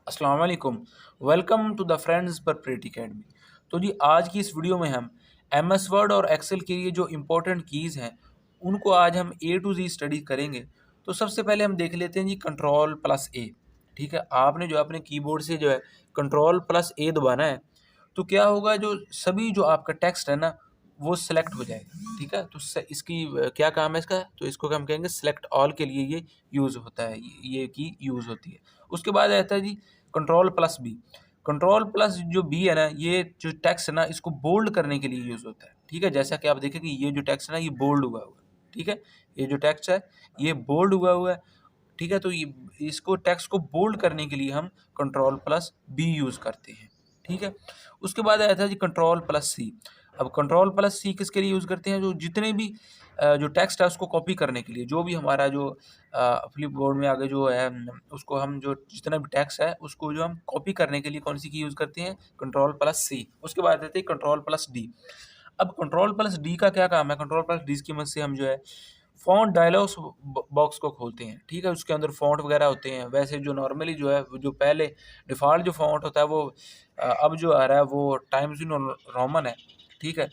अस्सलाम वालेकुम। Welcome to the friends preparatory academy. तो जी आज की इस वीडियो में हम एमएस वर्ड और एक्सेल के लिए जो इम्पोर्टेंट कीज़ हैं उनको आज हम ए टू जी स्टडी करेंगे। तो सबसे पहले हम देख लेते हैं जी कंट्रोल प्लस ए। ठीक है, आपने जो अपने कीबोर्ड से जो है कंट्रोल प्लस ए दबाना है तो क्या होगा, जो सभी जो आपका टेक्स्ट है ना वो सिलेक्ट हो जाएगा। ठीक है, तो इसकी क्या काम है इसका, तो इसको हम कहेंगे सिलेक्ट ऑल के लिए ये यूज़ होता है, ये की यूज़ होती है। उसके बाद आता है जी control plus B. Control plus जो बी है ना, ये जो टेक्स्ट है ना इसको बोल्ड करने के लिए यूज़ होता है। ठीक है, जैसा कि आप देखें कि ये जो टेक्स्ट है ना ये बोल्ड हुआ हुआ है। ठीक है, ये जो टेक्स्ट है ये बोल्ड हुआ है। ठीक है, तो ये इसको टेक्स्ट को बोल्ड करने के लिए हम कंट्रोल प्लस बी यूज़ करते हैं। ठीक है, उसके बाद आया था जी कंट्रोल प्लस सी। अब कंट्रोल प्लस सी किसके लिए यूज़ करते हैं, जो जितने भी जो टेक्स्ट है उसको कॉपी करने के लिए, जो भी हमारा जो फ्लिप बोर्ड में आगे जो है उसको हम जो जितना भी टेक्स्ट है उसको जो हम कॉपी करने के लिए कौन सी की यूज़ करते हैं, कंट्रोल प्लस सी। उसके बाद आते हैं कंट्रोल प्लस डी। अब कंट्रोल प्लस डी का क्या काम है, कंट्रोल प्लस डी की मदद से हम जो है फ़ॉन्ट डायलॉग्स बॉक्स को खोलते हैं। ठीक है, उसके अंदर फ़ॉन्ट वगैरह होते हैं। वैसे जो नॉर्मली जो है जो पहले डिफ़ॉल्ट जो फ़ॉन्ट होता है वो अब जो आ रहा है वो टाइम्स न्यू रोमन है। ठीक है,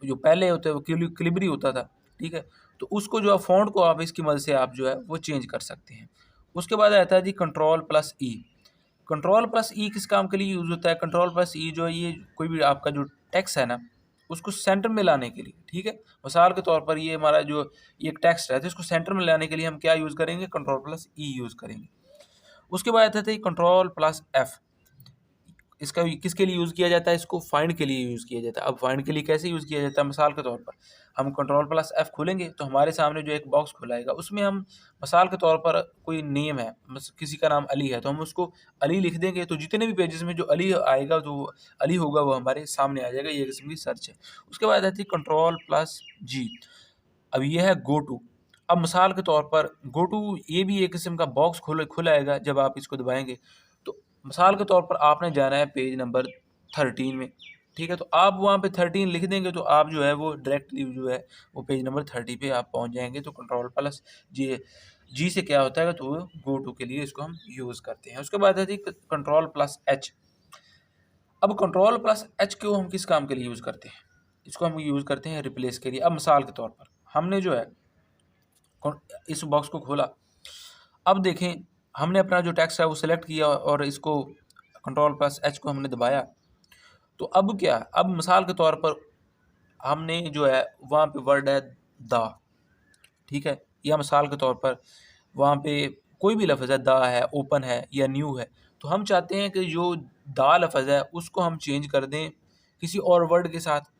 जो पहले होते हैं वो क्लिबरी होता था। ठीक है, तो उसको जो है फ़ॉन्ट को आप इसकी मदद से आप जो है वो चेंज कर सकते हैं। उसके बाद आता है जी कंट्रोल प्लस ई। कंट्रोल प्लस ई किस काम के लिए यूज़ होता है, कंट्रोल प्लस ई जो है ये कोई भी आपका जो टेक्स्ट है ना उसको सेंटर में लाने के लिए। ठीक है, मिसाल के तौर पर ये हमारा जो ये एक टेक्स्ट है तो इसको सेंटर में लाने के लिए हम क्या यूज़ करेंगे, कंट्रोल प्लस ई यूज़ करेंगे। उसके बाद आता है कंट्रोल प्लस एफ। इसका किसके लिए यूज़ किया जाता है, इसको फाइंड के लिए यूज़ किया जाता है। अब फाइंड के लिए कैसे यूज़ किया जाता है, मिसाल के तौर पर हम कंट्रोल प्लस एफ खोलेंगे तो हमारे सामने जो एक बॉक्स खुलाएगा उसमें हम मिसाल के तौर पर कोई नेम है, किसी का नाम अली है तो हम उसको अली लिख देंगे तो जितने भी पेजेस में जो अली आएगा तो अली होगा वो हमारे सामने आ जाएगा। ये किस्म की सर्च है। उसके बाद आती है कंट्रोल प्लस जी। अब ये है गो टू। अब मिसाल के तौर पर गो टू ये भी एक किस्म का बॉक्स खुलाएगा जब आप इसको दबाएंगे। तो मिसाल के तौर पर आपने जाना है पेज नंबर 13 में। ठीक है, तो आप वहाँ पे 13 लिख देंगे तो आप जो है वो डायरेक्टली जो है वो पेज नंबर 30 पे आप पहुँच जाएंगे। तो कंट्रोल प्लस जी जी से क्या होता है, तो गो टू के लिए इसको हम यूज़ करते हैं। उसके बाद आती है कंट्रोल प्लस एच। अब कंट्रोल प्लस एच को हम किस काम के लिए यूज़ करते हैं, इसको हम यूज़ करते हैं रिप्लेस के लिए। अब मिसाल के तौर पर हमने जो है इस बॉक्स को खोला। अब देखें हमने अपना जो टेक्स्ट है वो सिलेक्ट किया और इसको कंट्रोल प्लस एच को हमने दबाया। तो अब क्या, अब मिसाल के तौर पर हमने जो है वहाँ पे वर्ड है द। ठीक है, या मिसाल के तौर पर वहाँ पे कोई भी लफ्ज़ है, द है, ओपन है या न्यू है। तो हम चाहते हैं कि जो द लफ्ज़ है उसको हम चेंज कर दें किसी और वर्ड के साथ।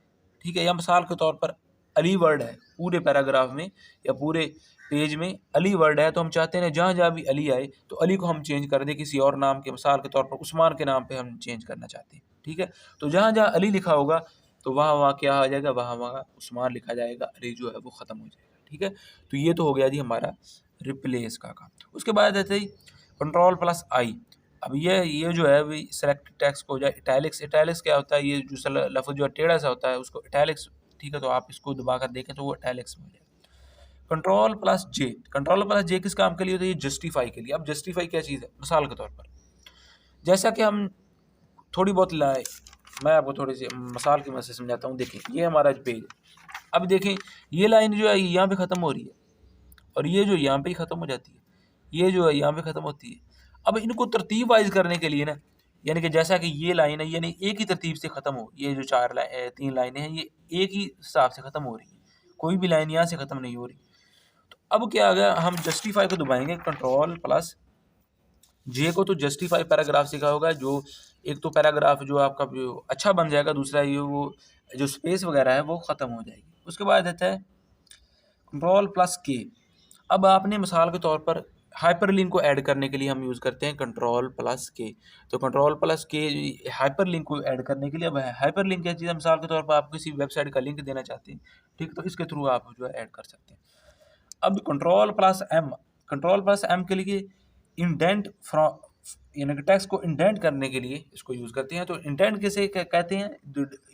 ठीक है, या मिसाल के तौर पर अली वर्ड है पूरे पैराग्राफ में या पूरे पेज में अली वर्ड है, तो हम चाहते हैं जहाँ जहाँ भी अली आए तो अली को हम चेंज कर दें किसी और नाम के, मिसाल के तौर पर उस्मान के नाम पे हम चेंज करना चाहते हैं। ठीक है, तो जहाँ जहाँ अली लिखा होगा तो वहाँ वहाँ क्या आ जाएगा, वहाँ वहाँ उस्मान लिखा जाएगा, अली जो है वो ख़त्म हो जाएगा। ठीक है, तो ये तो हो गया जी हमारा रिप्लेस का काम। उसके बाद आते ही कंट्रोल प्लस आई। अब ये जो है अभी सेलेक्ट टेक्स्ट को हो जाए इटैलिक्स। इटैलिक्स क्या होता है, ये जो लफ्ज़ जो है टेढ़ा सा होता है उसको इटैलिक्स। ठीक है, तो आप इसको दबा कर देखें तो वो इटैलिक्स में हो जाएगा। कंट्रोल प्लस जे। कंट्रोल प्लस जे किस काम के लिए होता है, ये जस्टिफाई के लिए। अब जस्टिफाई क्या चीज़ है, मिसाल के तौर पर जैसा कि हम थोड़ी बहुत लाए, मैं आपको थोड़ी सी मिसाल की मदद से समझाता हूँ। देखें ये हमारा पेज है। अब देखें ये लाइन जो है यहाँ पे ख़त्म हो रही है और ये जो यहाँ पे ही ख़त्म हो जाती है, ये जो है यहाँ पे ख़त्म होती है। अब इनको तरतीब वाइज करने के लिए ना, यानी कि जैसा कि ये लाइन है यानी एक ही तरतीब से ख़त्म हो, ये जो 3 लाइनें हैं ये एक ही हिसाब से ख़त्म हो रही हैं, कोई भी लाइन यहाँ से ख़त्म नहीं हो रही। तो अब क्या आ गया, हम जस्टिफाई को दबाएंगे कंट्रोल प्लस जे को, तो जस्टिफाई पैराग्राफ सीखा होगा। जो एक तो पैराग्राफ जो आपका जो अच्छा बन जाएगा, दूसरा ये वो जो स्पेस वगैरह है वो ख़त्म हो जाएगी। उसके बाद आता है कंट्रोल प्लस के। अब आपने मिसाल के तौर पर हाइपरलिंक को ऐड करने के लिए हम यूज़ करते हैं कंट्रोल प्लस के। तो कंट्रोल प्लस के हाइपरलिंक को ऐड करने के लिए, अब हाइपरलिंक क्या चीज़ है, मिसाल के तौर पर आप किसी वेबसाइट का लिंक देना चाहते हैं। ठीक, तो इसके थ्रू आप जो है ऐड कर सकते हैं। अब control plus M. Control plus M के लिए इंडेंट फ्रॉम, यानी कि टेक्स्ट को इंडेंट करने के लिए इसको यूज़ करते हैं। तो इंडेंट किसे कहते हैं,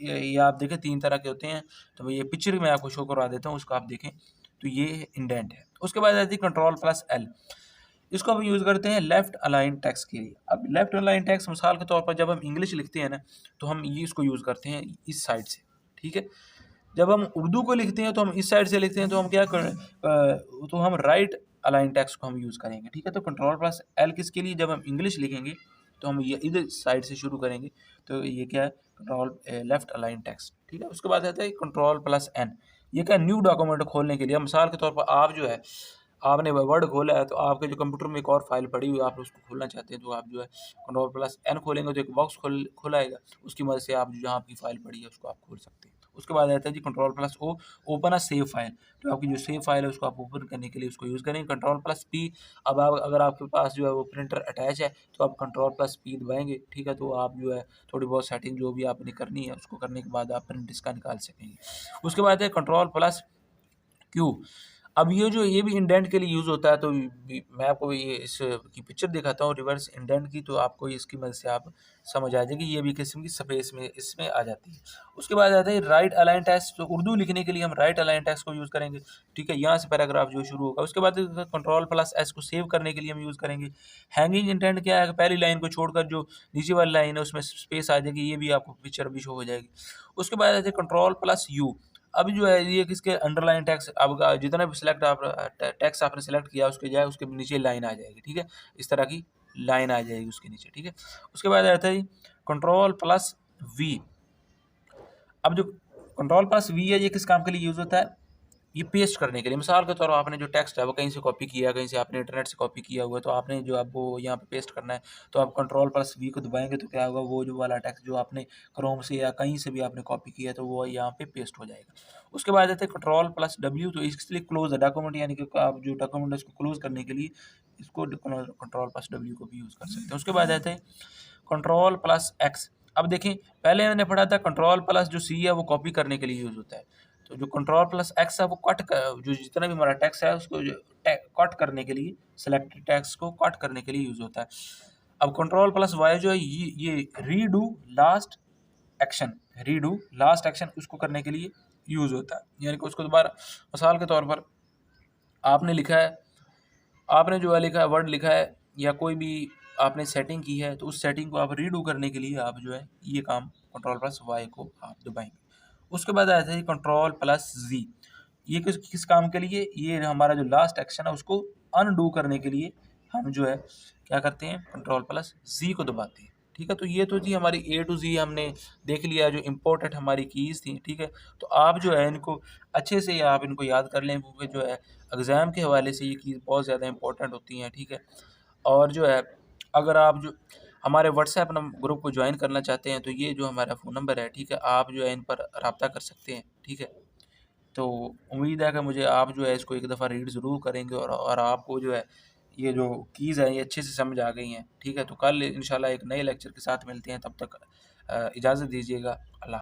ये आप देखें 3 तरह के होते हैं। तो मैं ये पिक्चर में आपको शो करवा देता हूँ, उसको आप देखें। तो ये इंडेंट है। उसके बाद आती है कंट्रोल प्लस एल। इसको हम यूज़ करते हैं लेफ़्ट अलाइन टेक्स्ट के लिए। अब लेफ़्ट अलाइन टेक्स्ट मिसाल के तौर पर जब हम इंग्लिश लिखते हैं ना, तो हम ये इसको यूज़ करते हैं इस साइड से, ठीक है। जब हम उर्दू को लिखते हैं तो हम इस साइड से लिखते हैं, तो हम क्या तो हम राइट अलाइन टेक्स्ट को हम यूज़ करेंगे, ठीक है। तो कंट्रोल प्लस एल किसके लिए, जब हम इंग्लिश लिखेंगे तो हम ये इधर साइड से शुरू करेंगे, तो ये क्या है, कंट्रोल लेफ्ट अलाइन टेक्स्ट, ठीक है। उसके बाद आता है कंट्रोल प्लस एन, ये क्या, न्यू डॉक्यूमेंट खोलने के लिए। मिसाल के तौर पर आप जो है, आपने वर्ड खोला है, तो आपके जो कंप्यूटर में एक और फाइल पड़ी हुई है, आप उसको खोलना चाहते हैं, तो आप जो है कंट्रोल प्लस एन खोलेंगे तो एक बॉक्स खुल आएगा, उसकी मदद से आप जहाँ आपकी फाइल पड़ी है उसको आप खोल सकते हैं। उसके बाद आता है जी control plus O, open a save file, तो आपकी जो सेव फाइल है उसको आप ओपन करने के लिए उसको यूज़ करेंगे। कंट्रोल प्लस पी, अब आप अगर आपके पास जो है वो प्रिंटर अटैच है तो आप कंट्रोल प्लस पी दबाएंगे, ठीक है। तो आप जो है थोड़ी बहुत सेटिंग जो भी आपने करनी है उसको करने के बाद आप प्रिंट इसका निकाल सकेंगे। उसके बाद है कंट्रोल प्लस क्यों। अब ये भी इंडेंट के लिए यूज़ होता है, तो मैं आपको ये इस की पिक्चर दिखाता हूँ रिवर्स इंडेंट की, तो आपको इसकी मदद से आप समझ आ जाएगी, ये भी किस्म की स्पेस में इसमें आ जाती है। उसके बाद आता है राइट अलाइन टेक्स्ट, तो उर्दू लिखने के लिए हम राइट अलाइन टेक्स्ट को यूज़ करेंगे, ठीक है। यहाँ से पैराग्राफ जो शुरू होगा। उसके बाद कंट्रोल प्लस एस को सेव करने के लिए हम यूज़ करेंगे। हैंगिंग इंडेंट क्या है, पहली लाइन को छोड़कर जो नीचे वाली लाइन है उसमें स्पेस आ जाएगी, ये भी आपको पिक्चर भी शो हो जाएगी। उसके बाद आते हैं कंट्रोल प्लस यू, अब जो है ये किसके अंडरलाइन टेक्स्ट, अब जितना भी सिलेक्ट आप टेक्स्ट आपने सेलेक्ट किया उसके जाए उसके नीचे लाइन आ जाएगी, ठीक है। इस तरह की लाइन आ जाएगी उसके नीचे, ठीक है। उसके बाद आता है कंट्रोल प्लस वी। अब जो कंट्रोल प्लस वी है ये किस काम के लिए यूज़ होता है, ये पेस्ट करने के लिए। मिसाल के तौर पर आपने जो टेक्स्ट है वो कहीं से कॉपी किया, कहीं से आपने इंटरनेट से कॉपी किया हुआ है, तो आपने जो अब वो यहाँ पे पेस्ट करना है, तो आप कंट्रोल प्लस वी को दबाएंगे तो क्या होगा, वो जो वाला टेक्स्ट जो आपने क्रोम से या कहीं से भी आपने कॉपी किया तो वो यहाँ पे पेस्ट हो जाएगा। उसके बाद आते हैं कंट्रोल प्लस डब्ल्यू, तो इसलिए क्लोज द डॉक्यूमेंट, यानी कि आप जो डॉक्यूमेंट है उसको क्लोज करने के लिए इसको कंट्रोल प्लस डब्ल्यू को भी यूज़ कर सकते हैं। उसके बाद आते हैं कंट्रोल प्लस एक्स। अब देखें, पहले मैंने पढ़ा था कंट्रोल प्लस जो सी है वो कॉपी करने के लिए यूज़ होता है, तो जो कंट्रोल प्लस एक्स है वो जो जितना भी हमारा टेक्स्ट है उसको कट करने के लिए, सेलेक्टेड टेक्स्ट को कट करने के लिए यूज़ होता है। अब कंट्रोल प्लस वाई जो है ये redo last action, redo last action उसको करने के लिए यूज़ होता है, यानी कि उसको दोबारा, मिसाल के तौर पर आपने लिखा है, आपने जो है लिखा है वर्ड लिखा है या कोई भी आपने सेटिंग की है, तो उस सेटिंग को आप रीडू करने के लिए आप जो है ये काम कंट्रोल प्लस वाई को आप दबाएंगे। उसके बाद आता है कंट्रोल प्लस जी, ये किस किस काम के लिए, ये हमारा जो लास्ट एक्शन है उसको अनडू करने के लिए हम जो है क्या करते हैं, कंट्रोल प्लस जी को दबाते हैं, ठीक है। तो ये तो जी हमारी ए टू जी हमने देख लिया जो इम्पोर्टेंट हमारी कीज़ थी, ठीक है। तो आप जो है इनको अच्छे से आप इनको याद कर लें, क्योंकि जो है एग्ज़ाम के हवाले से ये कीज़ बहुत ज़्यादा इंपॉर्टेंट होती हैं, ठीक है। और जो है अगर आप जो हमारे व्हाट्सएप ग्रुप को ज्वाइन करना चाहते हैं, तो ये जो हमारा फ़ोन नंबर है, ठीक है, आप जो है इन पर रब्ता कर सकते हैं, ठीक है। तो उम्मीद है कि मुझे आप जो है इसको एक दफ़ा रीड ज़रूर करेंगे और आपको जो है ये जो कीज़ है ये अच्छे से समझ आ गई हैं, ठीक है। तो कल इंशाल्लाह एक नए लेक्चर के साथ मिलते हैं, तब तक इजाज़त दीजिएगा। अल्लाह।